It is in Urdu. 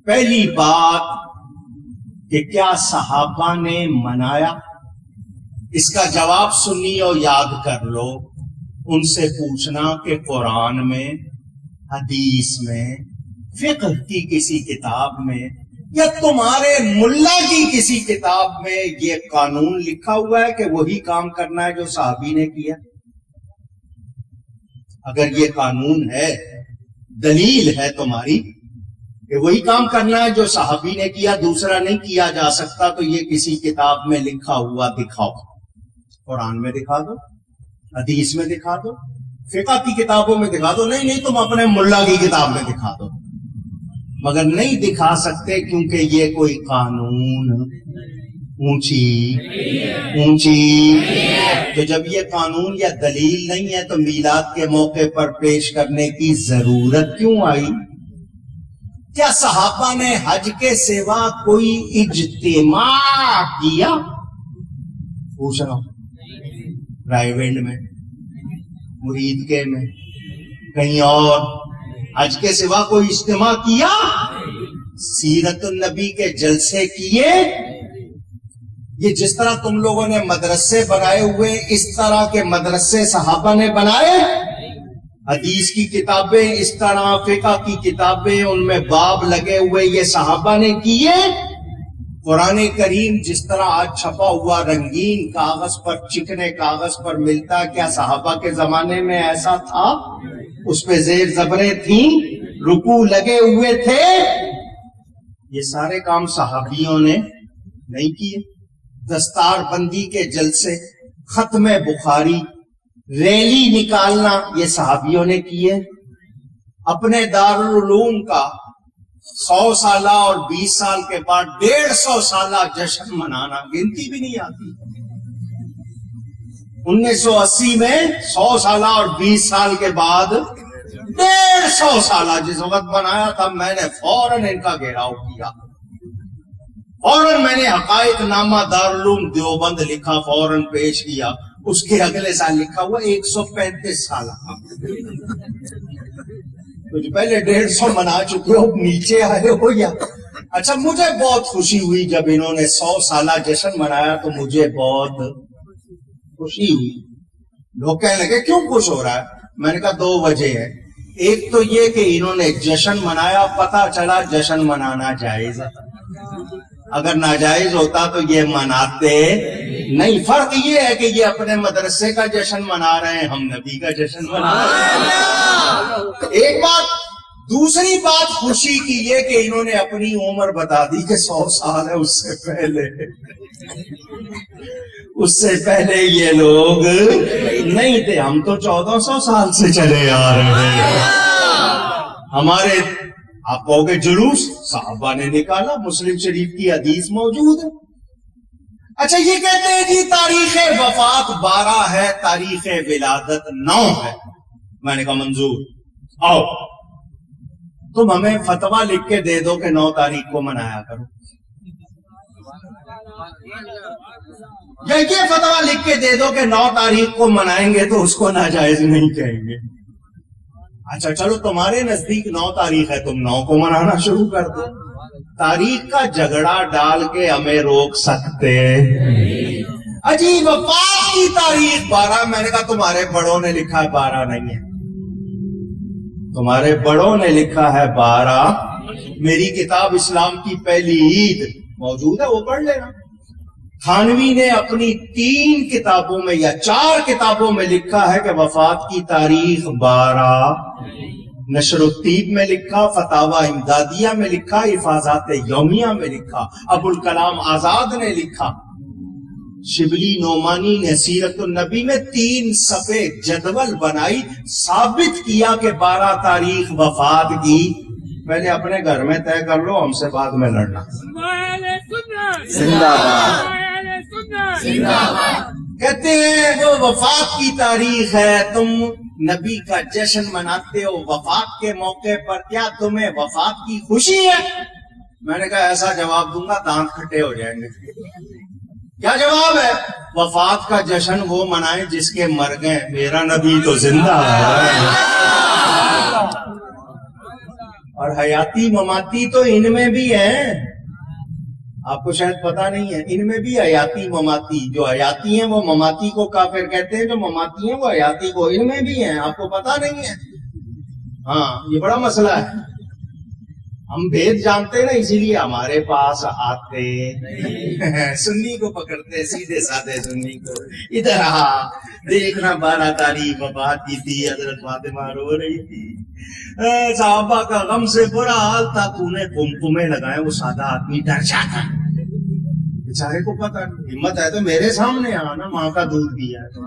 پہلی بات کہ کیا صحابہ نے منایا، اس کا جواب سنی اور یاد کر لو. ان سے پوچھنا کہ قرآن میں، حدیث میں، فقہ کی کسی کتاب میں یا تمہارے ملا کی کسی کتاب میں یہ قانون لکھا ہوا ہے کہ وہی کام کرنا ہے جو صحابی نے کیا؟ اگر یہ قانون ہے، دلیل ہے تمہاری کہ وہی کام کرنا ہے جو صحابی نے کیا، دوسرا نہیں کیا جا سکتا، تو یہ کسی کتاب میں لکھا ہوا دکھاؤ. قرآن میں دکھا دو، حدیث میں دکھا دو، فقہ کی کتابوں میں دکھا دو. نہیں تم اپنے ملا کی کتاب میں دکھا دو. مگر نہیں دکھا سکتے کیونکہ یہ کوئی قانون اونچی. تو جب یہ قانون یا دلیل نہیں ہے تو میلاد کے موقع پر پیش کرنے کی ضرورت کیوں آئی؟ کیا صحابہ نے حج کے سوا کوئی اجتماع کیا؟ پوچھ رہا ہوں. رائے میں، مرید کے میں، کہیں اور حج کے سوا کوئی اجتماع کیا؟ سیرت النبی کے جلسے کیے؟ یہ جس طرح تم لوگوں نے مدرسے بنائے ہوئے، اس طرح کے مدرسے صحابہ نے بنائے؟ حدیث کی کتابیں اس طرح، فقہ کی کتابیں ان میں باب لگے ہوئے، یہ صحابہ نے کیے؟ قرآن کریم جس طرح آج چھپا ہوا رنگین کاغذ پر، چکنے کاغذ پر ملتا ہے، کیا صحابہ کے زمانے میں ایسا تھا؟ اس پہ زیر زبریں تھیں، رکوع لگے ہوئے تھے؟ یہ سارے کام صحابیوں نے نہیں کیے. دستار بندی کے جلسے، ختم بخاری، ریلی نکالنا، یہ صحابیوں نے کیے. اپنے دارالعلوم کا 100 سالہ اور 20 سال کے بعد 150 سالہ جشن منانا گنتی بھی نہیں آتی. 1980 میں 100 سالہ اور 20 سال کے بعد 150 سالہ جس وقت بنایا تھا، میں نے فوراً ان کا گھیراؤ کیا. فوراً میں نے حقائق نامہ دارالعلوم دیوبند لکھا، فوراً پیش کیا. اس کے اگلے سال لکھا ہوا 135 سالہ. کچھ پہلے 150 منا چکے ہو، نیچے آئے ہو یا؟ اچھا، مجھے بہت خوشی ہوئی جب انہوں نے 100 سالہ جشن منایا، تو مجھے بہت خوشی ہوئی. لوگ کہنے لگے کیوں خوش ہو رہا ہے؟ میں نے کہا 2 وجہ ہے. ایک تو یہ کہ انہوں نے جشن منایا، پتہ چلا جشن منانا جائز ہے. اگر ناجائز ہوتا تو یہ مناتے نہیں. فرق یہ ہے کہ یہ اپنے مدرسے کا جشن منا رہے ہیں، ہم نبی کا جشن منا رہے ہیں. ایک بات. دوسری بات خوشی کی یہ کہ انہوں نے اپنی عمر بتا دی کہ 100 سال ہے. اس سے پہلے یہ لوگ نہیں تھے. ہم تو 1400 سال سے چلے آ رہے ہیں. ہمارے، آپ کہو گے جلوس، صحابہ نے نکالا، مسلم شریف کی حدیث موجود ہے. اچھا، یہ کہتے ہیں جی تاریخ وفات 12 ہے، تاریخ ولادت 9 ہے. میں نے کہا منظور. آؤ تم ہمیں فتویٰ لکھ کے دے دو کہ 9 تاریخ کو منایا کرو، یا یہ فتویٰ لکھ کے دے دو کہ 9 تاریخ کو منائیں گے تو اس کو ناجائز نہیں کہیں گے. اچھا چلو، تمہارے نزدیک 9 تاریخ ہے، تم 9 کو منانا شروع کر دو. تاریخ کا جھگڑا ڈال کے ہمیں روک سکتے؟ عجیب. وفات کی تاریخ 12. میں نے کہا تمہارے بڑوں نے لکھا ہے 12 نہیں ہے، تمہارے بڑوں نے لکھا ہے 12. میری کتاب اسلام کی پہلی عید موجود ہے، وہ پڑھ لینا. تھانوی نے اپنی 3 کتابوں میں یا 4 کتابوں میں لکھا ہے کہ وفات کی تاریخ 12. نشر الطیب میں لکھا، فتاوی امدادیہ میں لکھا، حفاظات یومیہ میں لکھا، ابوالکلام آزاد نے لکھا. شبلی نعمانی نے سیرت النبی میں 3 صفحے جدول بنائی، ثابت کیا کہ 12 تاریخ وفات کی. پہلے اپنے گھر میں طے کر لو، ہم سے بعد میں لڑنا. زندہ باد. کہتے ہیں وہ وفات کی تاریخ ہے، تم نبی کا جشن مناتے ہو وفات کے موقع پر، کیا تمہیں وفات کی خوشی ہے؟ میں نے کہا ایسا جواب دوں گا دانت کھٹے ہو جائیں گے. کیا جواب ہے؟ وفات کا جشن وہ منائیں جس کے مر گئے، میرا نبی تو زندہ ہے. اور حیاتی مماتی تو ان میں بھی ہیں، آپ کو شاید پتا نہیں ہے، ان میں بھی حیاتی مماتی، جو حیاتی ہیں وہ مماتی کو کافر کہتے ہیں، جو مماتی ہیں وہ حیاتی کو، ان میں بھی ہیں، آپ کو پتا نہیں ہے؟ ہاں یہ بڑا مسئلہ ہے، ہم بھید جانتے نا، اسی لیے ہمارے پاس آتے سنی کو پکڑتے، سیدھے سادے سنی کو، ادھر آ دیکھنا 12 تاریخ وفات کی تھی، حضرت فاطمہ رو رہی تھی، صحابہ کا غم سے برا حال تھا، تو نے قمقمے لگائے، وہ سادہ آدمی ڈر جاتا ہے، بیچارے کو پتا نہیں، ہمت ہے تو میرے سامنے آنا، ماں کا دودھ دیا ہے تو